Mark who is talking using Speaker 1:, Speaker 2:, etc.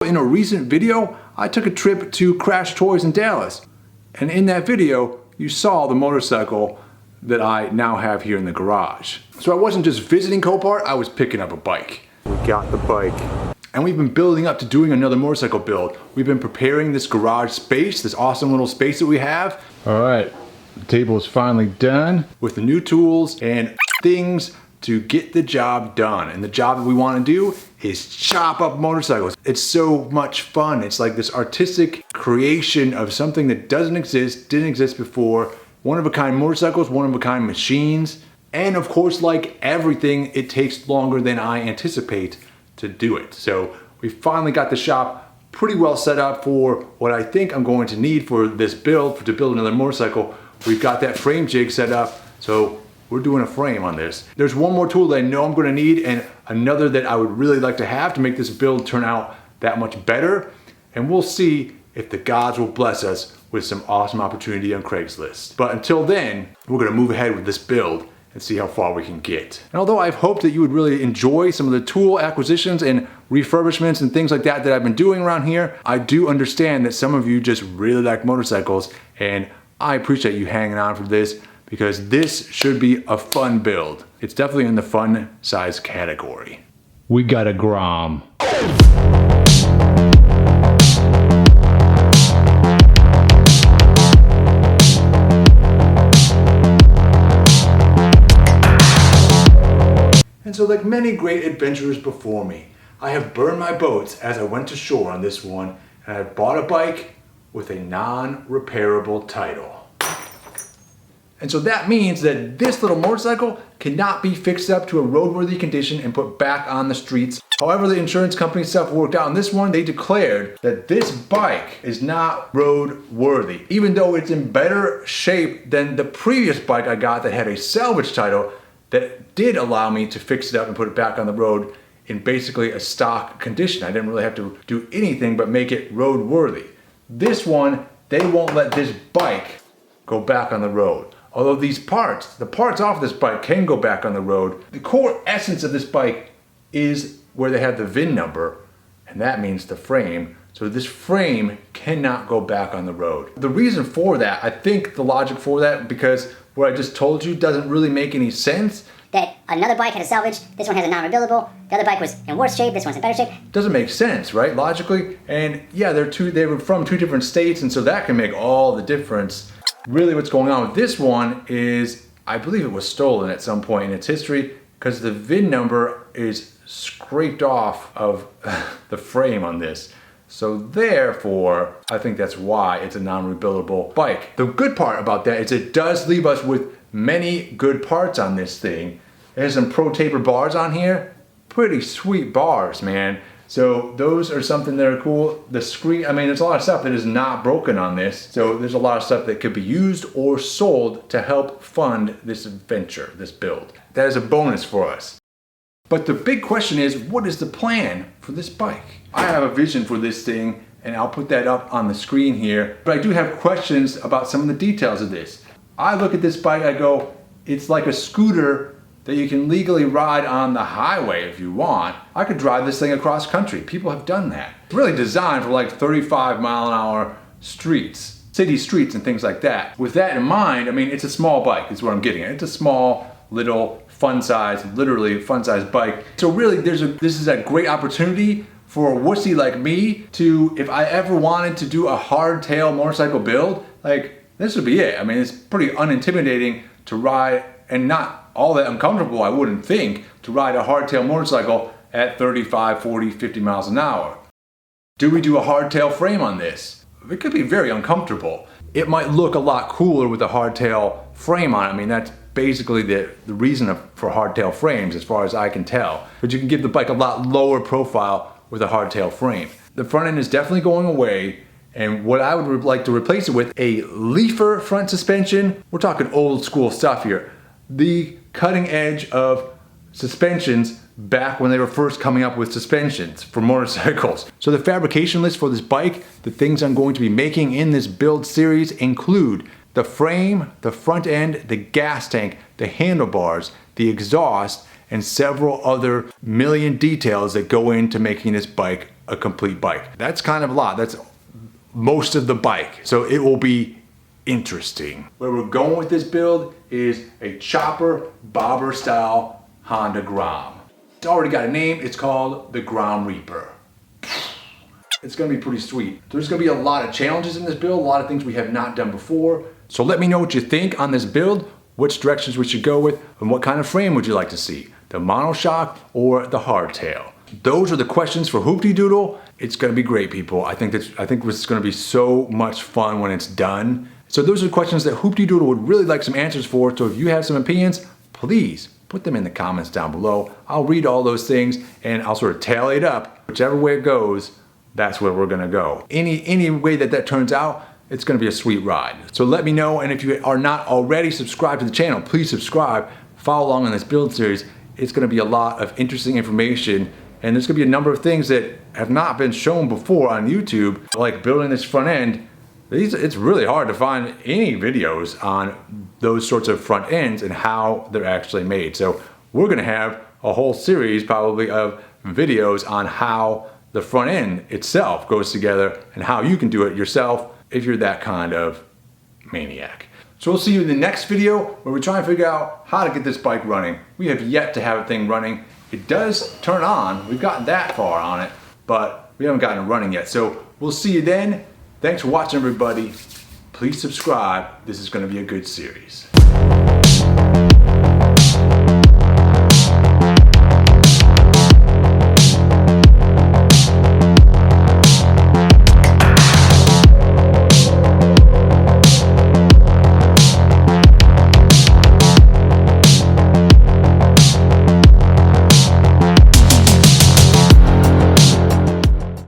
Speaker 1: In a recent video, I took a trip to Crash Toys in Dallas. And in that video, you saw the motorcycle that I now have here in the garage. So I wasn't just visiting Copart, I was picking up a bike. We got the bike. And we've been building up to doing another motorcycle build. We've been preparing this garage space, this awesome little space that we have. All right, the table is finally done with the new tools and things to get the job done. And the job that we want to do is chop up motorcycles. It's so much fun. It's like this artistic creation of something that didn't exist before. One-of-a-kind motorcycles, one-of-a-kind machines. And of course, like everything, it takes longer than I anticipate to do it. So we finally got the shop pretty well set up for what I think I'm going to need for this build, to build another motorcycle. We've got that frame jig set up, so we're doing a frame on this. There's one more tool that I know I'm gonna need and another that I would really like to have to make this build turn out that much better. And we'll see if the gods will bless us with some awesome opportunity on Craigslist. But until then, we're gonna move ahead with this build and see how far we can get. And although I've hoped that you would really enjoy some of the tool acquisitions and refurbishments and things like that that I've been doing around here, I do understand that some of you just really like motorcycles, and I appreciate you hanging on for this because this should be a fun build. It's definitely in the fun size category. We got a Grom. And so, like many great adventurers before me, I have burned my boats as I went to shore on this one, and I bought a bike with a non-repairable title. And so that means that this little motorcycle cannot be fixed up to a roadworthy condition and put back on the streets. However, the insurance company stuff worked out on this one. They declared that this bike is not roadworthy, even though it's in better shape than the previous bike I got that had a salvage title that did allow me to fix it up and put it back on the road in basically a stock condition. I didn't really have to do anything but make it roadworthy. This one, they won't let this bike go back on the road. Although these parts, the parts off this bike can go back on the road, the core essence of this bike is where they have the VIN number, and that means the frame. So this frame cannot go back on the road. The reason for that, I think the logic for that, because what I just told you doesn't really make any sense.
Speaker 2: That another bike had a salvage, this one has a non-rebuildable, the other bike was in worse shape, this one's in better shape.
Speaker 1: Doesn't make sense, right, logically? And yeah, they were from two different states, and so that can make all the difference. Really what's going on with this one is, I believe it was stolen at some point in its history because the VIN number is scraped off of the frame on this. So therefore, I think that's why it's a non-rebuildable bike. The good part about that is it does leave us with many good parts on this thing. There's some Pro Taper bars on here. Pretty sweet bars, man. So those are something that are cool. The screen, I mean, there's a lot of stuff that is not broken on this. So there's a lot of stuff that could be used or sold to help fund this adventure, this build. That is a bonus for us. But the big question is, what is the plan for this bike? I have a vision for this thing, and I'll put that up on the screen here. But I do have questions about some of the details of this. I look at this bike, I go, it's like a scooter that you can legally ride on the highway if you want. I could drive this thing across country. People have done that. It's really designed for like 35-mile-an-hour streets, city streets and things like that. With that in mind, I mean, it's a small bike is what I'm getting at. It's a small, little, fun-size, literally fun-size bike. So really, this is a great opportunity for a wussy like me to, if I ever wanted to do a hardtail motorcycle build, like this would be it. I mean, it's pretty unintimidating to ride and not all that uncomfortable, I wouldn't think, to ride a hardtail motorcycle at 35, 40, 50 miles an hour. Do we do a hardtail frame on this? It could be very uncomfortable. It might look a lot cooler with a hardtail frame on it. I mean, that's basically the reason for hardtail frames as far as I can tell. But you can give the bike a lot lower profile with a hardtail frame. The front end is definitely going away, and what I would like to replace it with, a leafer front suspension. We're talking old school stuff here. The cutting edge of suspensions back when they were first coming up with suspensions for motorcycles. So the fabrication list for this bike, the things I'm going to be making in this build series include the frame, the front end, the gas tank, the handlebars, the exhaust, and several other million details that go into making this bike a complete bike. That's kind of a lot. That's most of the bike. So it will be interesting. Where we're going with this build is a chopper bobber style Honda Grom. It's already got a name. It's called the Grom Reaper. It's gonna be pretty sweet. There's gonna be a lot of challenges in this build, a lot of things we have not done before. So let me know what you think on this build, which directions we should go with, and what kind of frame would you like to see? The monoshock or the hardtail? Those are the questions for Hoop-De-Doodle. It's gonna be great, people. I think it's gonna be so much fun when it's done. So those are the questions that Hoop-De-Doodle would really like some answers for. So if you have some opinions, please put them in the comments down below. I'll read all those things and I'll sort of tally it up. Whichever way it goes, that's where we're gonna go. Any way that turns out, it's gonna be a sweet ride. So let me know, and if you are not already subscribed to the channel, please subscribe, follow along on this build series. It's gonna be a lot of interesting information, and there's gonna be a number of things that have not been shown before on YouTube, like building this front end. It's really hard to find any videos on those sorts of front ends and how they're actually made. So we're gonna have a whole series probably of videos on how the front end itself goes together and how you can do it yourself if you're that kind of maniac. So we'll see you in the next video where we try and figure out how to get this bike running. We have yet to have a thing running. It does turn on. We've gotten that far on it, but we haven't gotten it running yet. So we'll see you then. Thanks for watching, everybody. Please subscribe. This is going to be a good series.